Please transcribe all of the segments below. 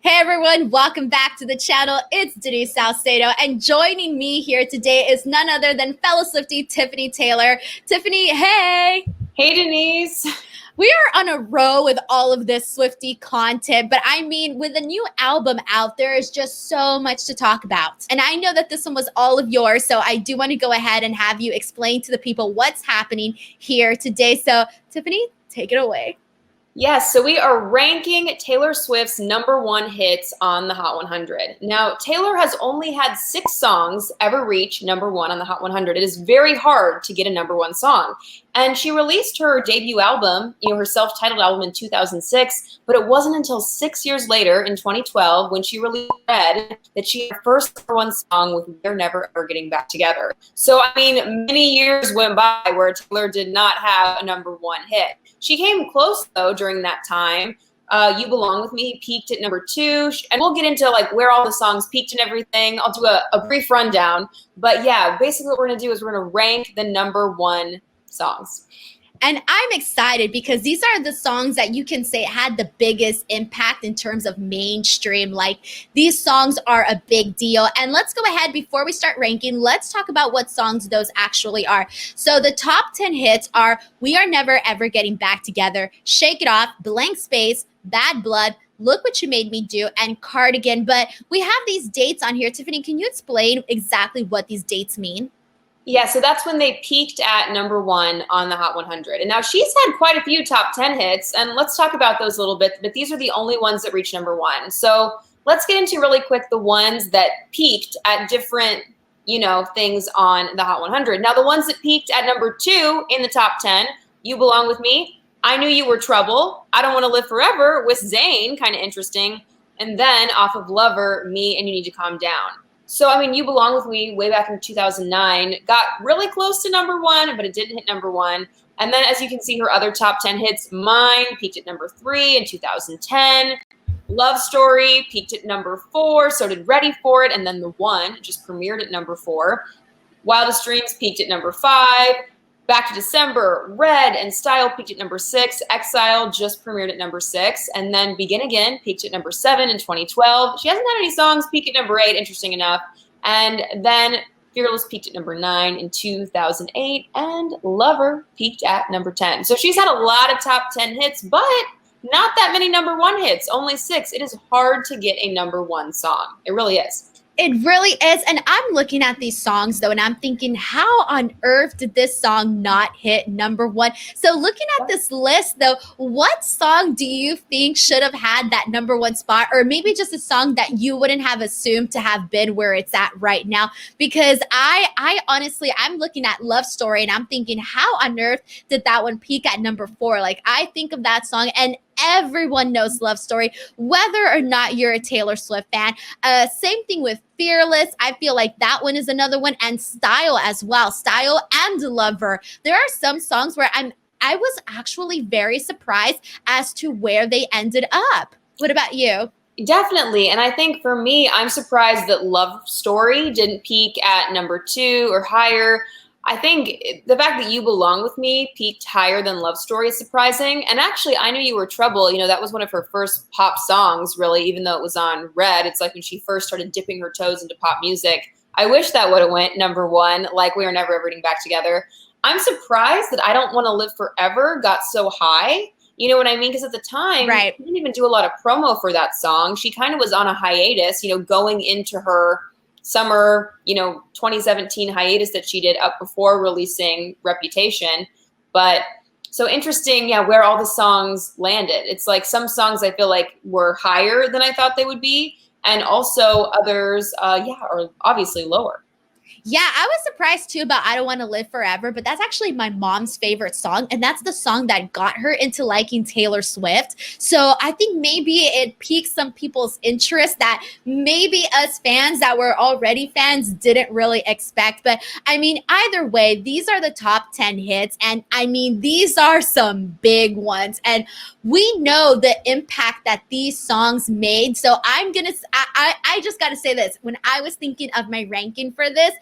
Hey everyone, welcome back to the channel. It's Denise Salcedo, and joining me here today is none other than fellow Swiftie Tiffany Taylor. Tiffany, hey! Hey Denise! We are on a row with all of this Swiftie content, but I mean, with a new album out, there is just so much to talk about. And I know that this one was all of yours, so I do want to go ahead and have you explain to the people what's happening here today. So, Tiffany, take it away. Yes, so we are ranking Taylor Swift's #1 hits on the Hot 100. Now, Taylor has only had 6 songs ever reach #1 on the Hot 100. It is very hard to get a #1 song. And she released her debut album, her self-titled album in 2006, but it wasn't until 6 years later in 2012 when she released Red that she had her first #1 song with We're Never Ever Getting Back Together. So, I mean, many years went by where Taylor did not have a #1 hit. She came close, though, during that time. You Belong With Me peaked at #2, and we'll get into like where all the songs peaked and everything. I'll do a brief rundown, but yeah, basically what we're gonna do is we're gonna rank the #1 songs. And I'm excited because these are the songs that you can say had the biggest impact in terms of mainstream. Like, these songs are a big deal. And let's go ahead, before we start ranking, let's talk about what songs those actually are. So the top 10 hits are We Are Never Ever Getting Back Together, Shake It Off, Blank Space, Bad Blood, Look What You Made Me Do, and Cardigan. But we have these dates on here. Tiffany, can you explain exactly what these dates mean? Yeah, so that's when they peaked at #1 on the Hot 100. And now she's had quite a few top 10 hits, and let's talk about those a little bit, but these are the only ones that reached #1. So let's get into really quick the ones that peaked at different, things on the Hot 100. Now, the ones that peaked at #2 in the top 10, You Belong With Me, I Knew You Were Trouble, I Don't Want to Live Forever with Zayn, kind of interesting, and then off of Lover, Me and You Need to Calm Down. So, I mean, You Belong With Me way back in 2009 got really close to #1, but it didn't hit #1. And then, as you can see, her other top 10 hits, Mine peaked at #3 in 2010. Love Story peaked at #4, so did Ready For It, and then The One just premiered at #4. Wildest Dreams peaked at #5. Back to December, Red and Style peaked at #6. Exile just premiered at #6. And then Begin Again peaked at #7 in 2012. She hasn't had any songs peak at #8, interesting enough. And then Fearless peaked at #9 in 2008. And Lover peaked at #10. So she's had a lot of top 10 hits, but not that many #1 hits, only 6. It is hard to get a #1 song. It really is. It really is. And I'm looking at these songs, though, and I'm thinking, how on earth did this song not hit #1? So looking at this list, though, what song do you think should have had that #1 spot? Or maybe just a song that you wouldn't have assumed to have been where it's at right now? Because I honestly, I'm looking at Love Story, and I'm thinking, how on earth did that one peak at #4? Like, I think of that song, and everyone knows Love Story, whether or not you're a Taylor Swift fan. Same thing with Fearless. I feel like that one is another one, and Style as well. Style and Lover. There are some songs where I was actually very surprised as to where they ended up. What about you? Definitely. And I think for me, I'm surprised that Love Story didn't peak at #2 or higher. I think the fact that You Belong With Me peaked higher than Love Story is surprising. And actually, I Knew You Were Trouble, that was one of her first pop songs, really, even though it was on Red. It's like when she first started dipping her toes into pop music. I wish that would have went #1, like We Are Never Ever Getting Back Together. I'm surprised that I Don't Want to Live Forever got so high. You know what I mean? Because at the time, Right, she didn't even do a lot of promo for that song. She kind of was on a hiatus, going into her summer, 2017 hiatus that she did up before releasing Reputation. But so interesting, yeah, where all the songs landed. It's like some songs I feel like were higher than I thought they would be, and also others, are obviously lower. Yeah, I was surprised too about I Don't Want to Live Forever, but that's actually my mom's favorite song. And that's the song that got her into liking Taylor Swift. So I think maybe it piqued some people's interest that maybe us fans that were already fans didn't really expect. But I mean, either way, these are the top 10 hits. And I mean, these are some big ones. And we know the impact that these songs made. So I just got to say this. When I was thinking of my ranking for this,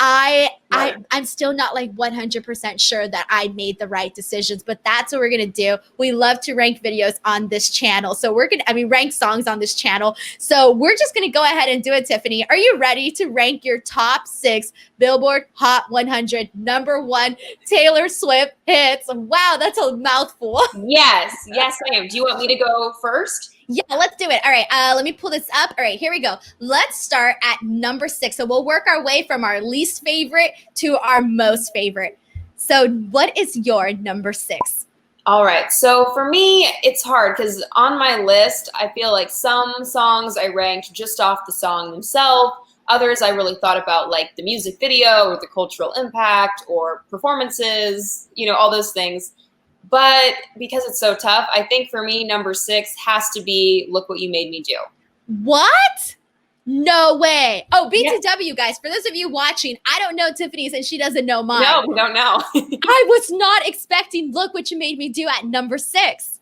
I'm still not like 100% sure that I made the right decisions, but that's what we're gonna do. We love to rank videos on this channel, so rank songs on this channel. So we're just gonna go ahead and do it. Tiffany, are you ready to rank your top 6 Billboard Hot 100 #1 Taylor Swift hits? Wow, that's a mouthful. Yes, I am. Do you want me to go first? Yeah, let's do it. All right, let me pull this up. All right, here we go. Let's start at number 6. So we'll work our way from our least favorite to our most favorite. So what is your number 6? All right, so for me, it's hard because on my list, I feel like some songs I ranked just off the song themselves. Others I really thought about, like the music video or the cultural impact or performances, all those things. But because it's so tough, I think for me, number 6 has to be Look What You Made Me Do. What? No way. Oh, BTW, guys, for those of you watching, I don't know Tiffany's and she doesn't know mine. No, we don't know. I was not expecting Look What You Made Me Do at number 6.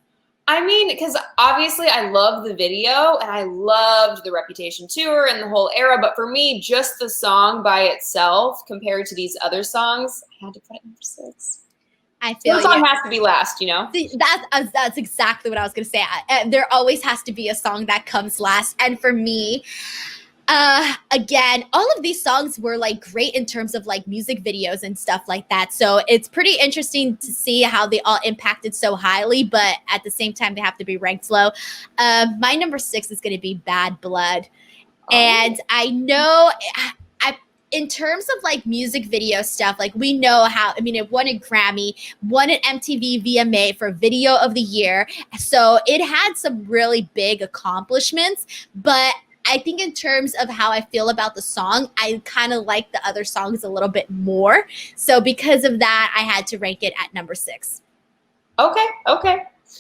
I mean, because obviously I love the video and I loved the Reputation tour and the whole era. But for me, just the song by itself compared to these other songs, I had to put it number 6. I feel the song has to be last, See, that's exactly what I was going to say. There always has to be a song that comes last. And for me, again, all of these songs were like great in terms of like music videos and stuff like that. So it's pretty interesting to see how they all impacted so highly, but at the same time, they have to be ranked low. My number 6 is going to be Bad Blood. Oh. And I know in terms of like music video stuff, like we know how, it won a Grammy, won an MTV VMA for Video of the Year. So it had some really big accomplishments, but I think in terms of how I feel about the song, I kind of like the other songs a little bit more. So because of that, I had to rank it at number 6. Okay.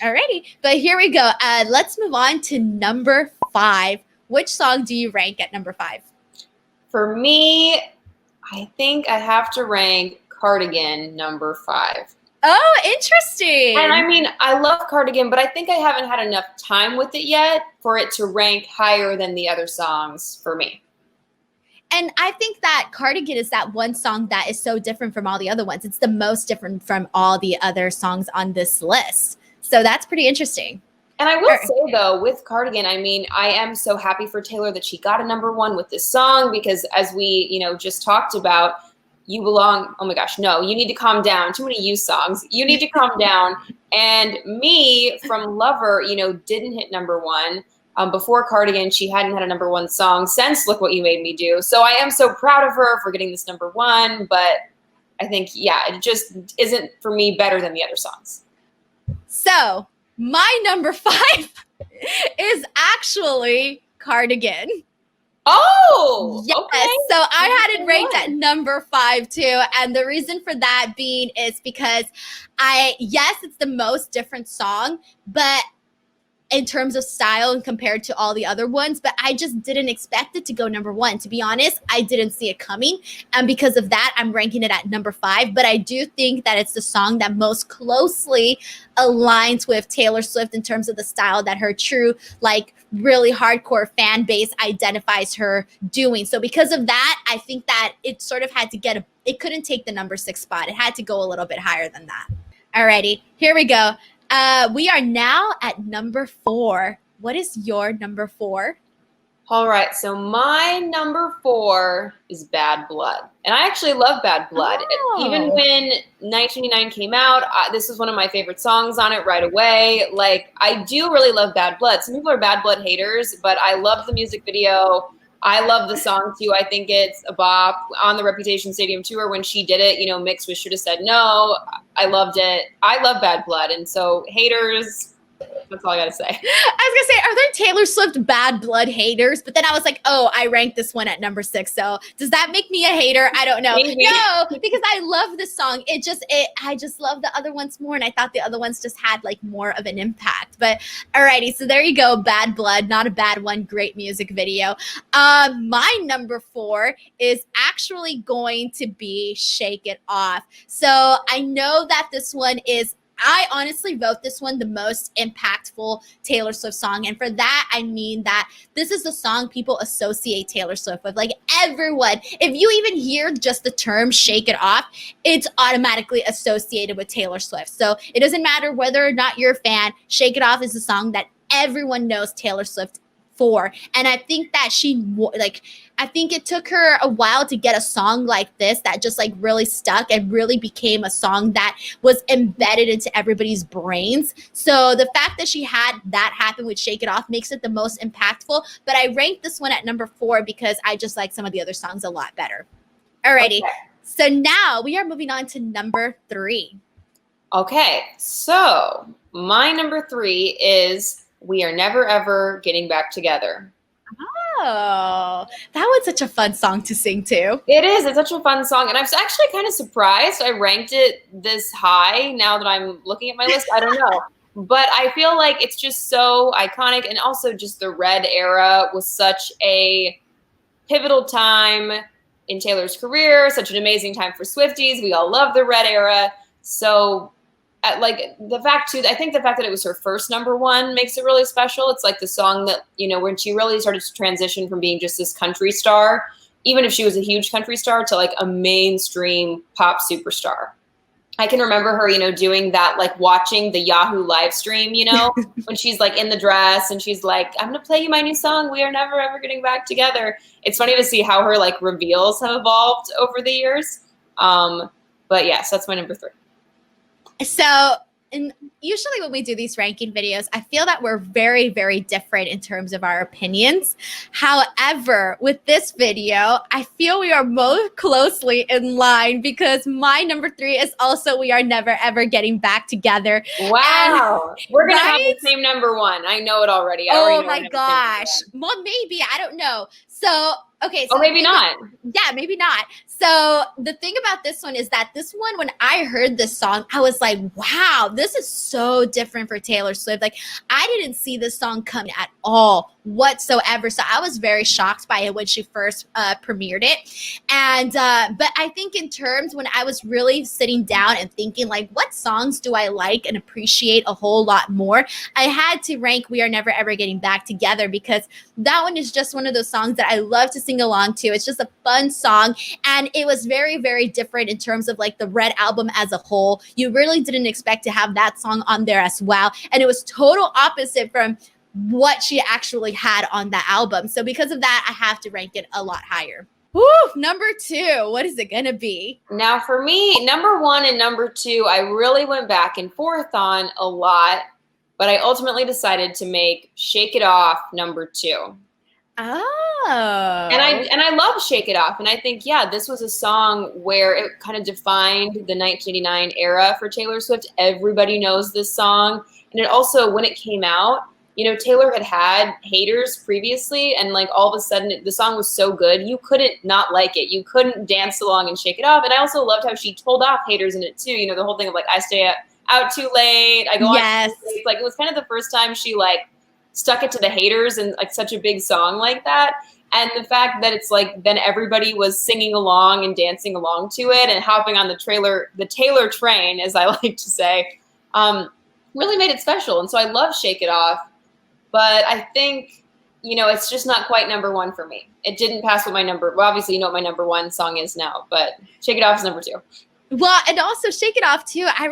Alrighty, but here we go. Let's move on to number 5. Which song do you rank at number 5? For me, I think I have to rank Cardigan number 5. Oh, interesting. And I love Cardigan, but I think I haven't had enough time with it yet for it to rank higher than the other songs for me. And I think that Cardigan is that one song that is so different from all the other ones. It's the most different from all the other songs on this list. So that's pretty interesting. And I will say, though, with Cardigan, I am so happy for Taylor that she got a number 1 with this song because as we, just talked about, You Belong, oh my gosh, no, You Need to Calm Down, too many You songs, You Need to Calm Down. And Me from Lover, didn't hit number 1. Before Cardigan, she hadn't had a number 1 song since Look What You Made Me Do. So I am so proud of her for getting this number 1, but I think, it just isn't, for me, better than the other songs. So my number 5 is actually Cardigan. Oh, yes. Okay. So I had it ranked at number 5 too. And the reason for that being is because it's the most different song, but in terms of style and compared to all the other ones, but I just didn't expect it to go number 1. To be honest, I didn't see it coming. And because of that, I'm ranking it at number 5. But I do think that it's the song that most closely aligns with Taylor Swift in terms of the style that her true, like really hardcore fan base identifies her doing. So because of that, I think that it sort of had to it couldn't take the number 6 spot. It had to go a little bit higher than that. Alrighty, here we go. We are now at number 4. What is your number 4? All right, so my number 4 is Bad Blood. And I actually love Bad Blood. Oh. Even when 1989 came out, this was one of my favorite songs on it right away. Like, I do really love Bad Blood. Some people are Bad Blood haters, but I love the music video. I love the song too. I think it's a bop. On the Reputation Stadium tour when she did it, mixed with Should Have Said No. I loved it. I love Bad Blood. And so haters, that's all I got to say. I was going to say, are there Taylor Swift Bad Blood haters? But then I was like, oh, I ranked this one at number 6. So does that make me a hater? I don't know. Maybe. No, because I love this song. I just love the other ones more. And I thought the other ones just had like more of an impact. But alrighty, so there you go. Bad Blood, not a bad one. Great music video. My number 4 is actually going to be Shake It Off. So I know that this one is I honestly vote this one the most impactful Taylor Swift song. And for that, I mean that this is the song people associate Taylor Swift with. Like everyone, if you even hear just the term Shake It Off, it's automatically associated with Taylor Swift. So it doesn't matter whether or not you're a fan, Shake It Off is a song that everyone knows Taylor Swift for. And I think that I think it took her a while to get a song like this that just like really stuck and really became a song that was embedded into everybody's brains. So the fact that she had that happen with Shake It Off makes it the most impactful. But I ranked this one at number 4 because I just like some of the other songs a lot better. Alrighty. Okay. So now we are moving on to number 3. Okay, so my number 3 is We Are Never Ever Getting Back Together. Oh, that was such a fun song to sing too. It is. It's such a fun song. And I'm actually kind of surprised I ranked it this high now that I'm looking at my list. I don't know. But I feel like it's just so iconic. And also just the Red era was such a pivotal time in Taylor's career, such an amazing time for Swifties. We all love the Red era. So like the fact too, I think the fact that it was her first number 1 makes it really special. It's like the song that, you know, when she really started to transition from being just this country star, even if she was a huge country star, to like a mainstream pop superstar. I can remember her, you know, doing that, like watching the Yahoo live stream, you know, when she's like in the dress and she's like, I'm going to play you my new song. We are never, ever getting back together. It's funny to see how her like reveals have evolved over the years. But yes, that's my number 3. So, and usually when we do these ranking videos, I feel that we're very, very different in terms of our opinions. However, with this video, I feel we are most closely in line because my number 3 is also We Are Never Ever Getting Back Together. Wow. We're going to have the same number 1. I know it already. Oh my gosh. Well, maybe. I don't know. So, okay. So maybe not. Yeah, maybe not. So the thing about this one is that this one, when I heard this song, I was like, wow, this is so different for Taylor Swift. Like, I didn't see this song coming at all whatsoever. So I was very shocked by it when she first premiered it. And, but I think in terms when I was really sitting down and thinking like, what songs do I like and appreciate a whole lot more? I had to rank We Are Never Ever Getting Back Together because that one is just one of those songs that I love to sing along to. It's just a fun song. And it was very, very different in terms of like the Red album as a whole. You really didn't expect to have that song on there as well. And it was total opposite from what she actually had on the album. So because of that, I have to rank it a lot higher. Woo, number 2, what is it gonna be? Now for me, number 1 and number 2, I really went back and forth on a lot, but I ultimately decided to make Shake It Off number 2. Oh. And I love Shake It Off. And I think, yeah, this was a song where it kind of defined the 1989 era for Taylor Swift. Everybody knows this song. And it also, when it came out, you know, Taylor had haters previously, and like all of a sudden the song was so good, you couldn't not like it. You couldn't dance along and shake it off. And I also loved how she told off haters in it too. You know, the whole thing of like, I stay out too late. I go yes. on too late. Like, it was kind of the first time she like stuck it to the haters in like such a big song like that. And the fact that it's like then everybody was singing along and dancing along to it and hopping on the Taylor train, as I like to say, really made it special. And so I love Shake It Off. But I think, you know, it's just not quite number 1 for me. It didn't pass with my number. Well, obviously, you know what my number 1 song is now, but Shake It Off is number 2. Well, and also Shake It Off too. I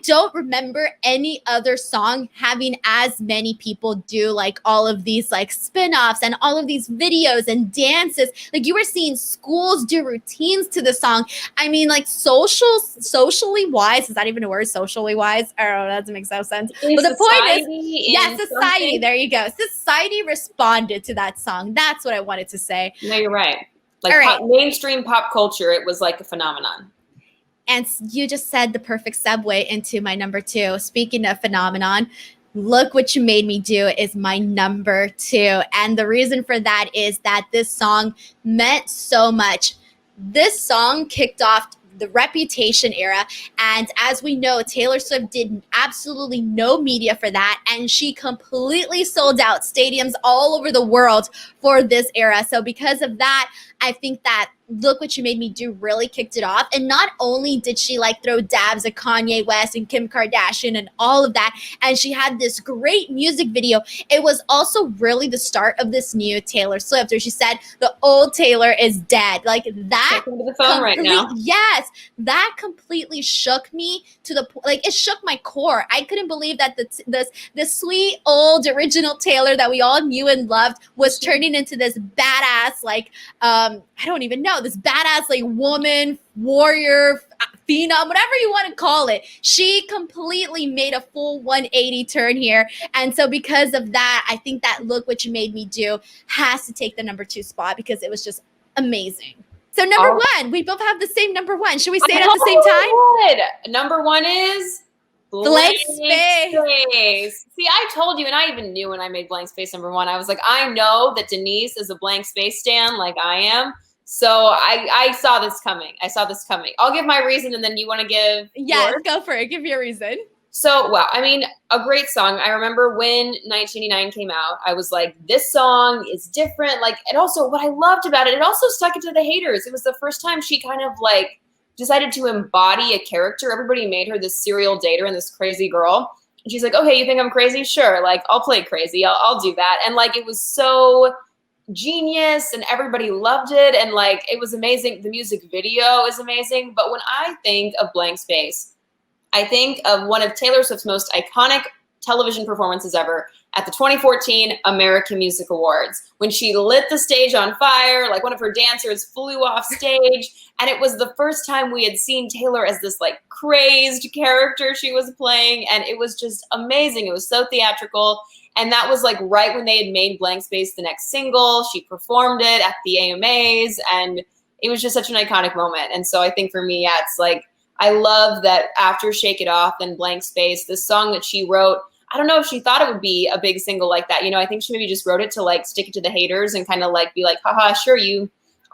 don't remember any other song having as many people do like all of these like spin-offs and all of these videos and dances. Like you were seeing schools do routines to the song. I mean, like socially wise, is that even a word? Socially wise? I don't know, that doesn't make so sense. But the point is, yeah, society. Something? There you go. Society responded to that song. That's what I wanted to say. No, you're right. Like mainstream pop culture, it was like a phenomenon. And you just said the perfect segue into my number 2. Speaking of phenomenon, Look What You Made Me Do is my number 2. And the reason for that is that this song meant so much. This song kicked off the Reputation era. And as we know, Taylor Swift did absolutely no media for that. And she completely sold out stadiums all over the world for this era. So because of that, I think that Look What You Made Me Do really kicked it off. And not only did she like throw dabs at Kanye West and Kim Kardashian and all of that, and she had this great music video, it was also really the start of this new Taylor Swift, where she said the old Taylor is dead. Like that. Talking to the phone right now. Yes, that completely shook me to the point. Like it shook my core. I couldn't believe that the sweet old original Taylor that we all knew and loved was turning into this badass, like I don't even know, this badass like woman, warrior, phenom, whatever you want to call it. She completely made a full 180 turn here. And so because of that, I think that Look What You Made Me Do has to take the number 2 spot because it was just amazing. So number 1, we both have the same number 1. Should we say it at the same time? Good. Number 1 is Blank Space. See, I told you, and I even knew when I made Blank Space number 1, I was like, I know that Denise is a Blank Space stan like I am. So I saw this coming. I'll give my reason, and then you want to give yours? Go for it. Give your reason. So, well, I mean, a great song. I remember when 1989 came out, I was like, this song is different. Like, and also what I loved about it, it also stuck it to the haters. It was the first time she kind of like decided to embody a character. Everybody made her this serial dater and this crazy girl. And she's like, okay, you think I'm crazy? Sure. Like, I'll play crazy. I'll do that. And like, it was so genius and everybody loved it. And like, it was amazing. The music video is amazing. But when I think of Blank Space, I think of one of Taylor Swift's most iconic television performances ever at the 2014 American Music Awards, when she lit the stage on fire, like one of her dancers flew off stage. And it was the first time we had seen Taylor as this like crazed character she was playing. And it was just amazing. It was so theatrical. And that was like right when they had made Blank Space the next single. She performed it at the AMAs, and it was just such an iconic moment. And so I think for me, yeah, it's like, I love that after Shake It Off and Blank Space, this song that she wrote, I don't know if she thought it would be a big single like that. You know, I think she maybe just wrote it to like stick it to the haters and kind of like be like, haha, sure,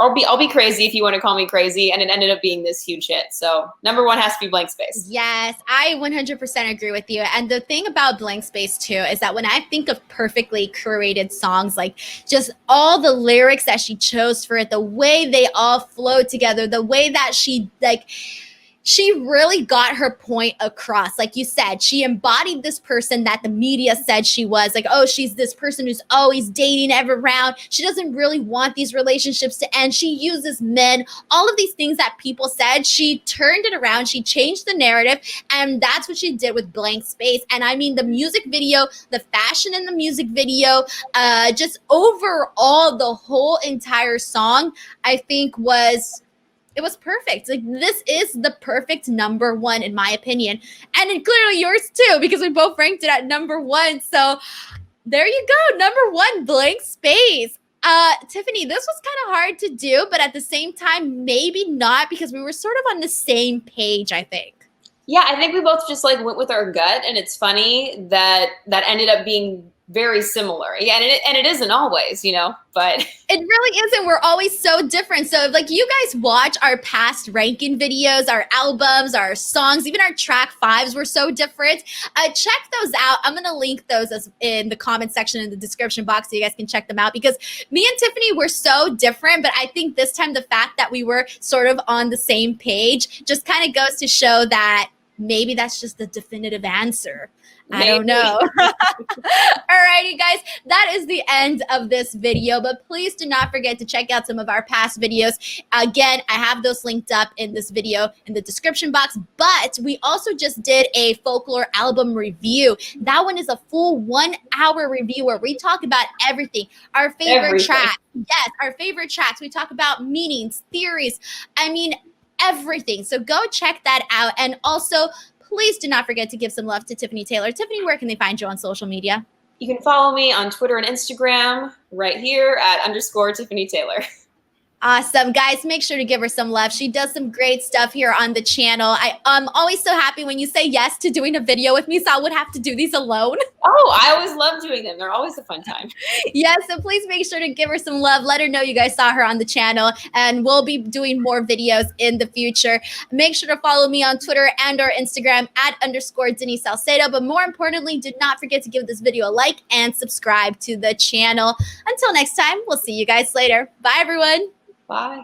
I'll be crazy if you want to call me crazy. And it ended up being this huge hit. So number 1 has to be Blank Space. Yes, I 100% agree with you. And the thing about Blank Space too is that when I think of perfectly curated songs, like just all the lyrics that she chose for it, the way they all flow together, the way that she really got her point across. Like you said, she embodied this person that the media said she was. Like, oh, she's this person who's always dating everyone. She doesn't really want these relationships to end. She uses men. All of these things that people said, she turned it around. She changed the narrative. And that's what she did with Blank Space. And I mean, the music video, the fashion in the music video, just overall, the whole entire song, I think it was perfect. Like, this is the perfect number 1 in my opinion. And clearly yours too, because we both ranked it at number 1. So there you go. Number 1, Blank Space. Tiffany, this was kind of hard to do, but at the same time, maybe not, because we were sort of on the same page, I think. Yeah, I think we both just like went with our gut, and it's funny that ended up being very similar. Yeah, and it isn't always, you know, but it really isn't. We're always so different. So if like you guys watch our past ranking videos, our albums, our songs, even our track 5s were so different. Check those out. I'm gonna link those in the comment section in the description box so you guys can check them out, because me and Tiffany were so different, but I think this time the fact that we were sort of on the same page just kind of goes to show that maybe that's just the definitive answer. I don't know. All righty, guys. That is the end of this video, but please do not forget to check out some of our past videos. Again, I have those linked up in this video in the description box, but we also just did a folklore album review. That one is a full 1-hour review where we talk about everything. Our favorite tracks. Yes, our favorite tracks. We talk about meanings, theories. I mean, everything. So go check that out. And also, please do not forget to give some love to Tiffany Taylor. Tiffany, where can they find you on social media? You can follow me on Twitter and Instagram right here at _Tiffany Taylor. Awesome. Guys, make sure to give her some love. She does some great stuff here on the channel. I'm always so happy when you say yes to doing a video with me, so I would have to do these alone. Oh, I always love doing them. They're always a fun time. Yes, so please make sure to give her some love. Let her know you guys saw her on the channel, and we'll be doing more videos in the future. Make sure to follow me on Twitter and or Instagram at _Denise Salcedo. But more importantly, do not forget to give this video a like and subscribe to the channel. Until next time, we'll see you guys later. Bye, everyone. Bye.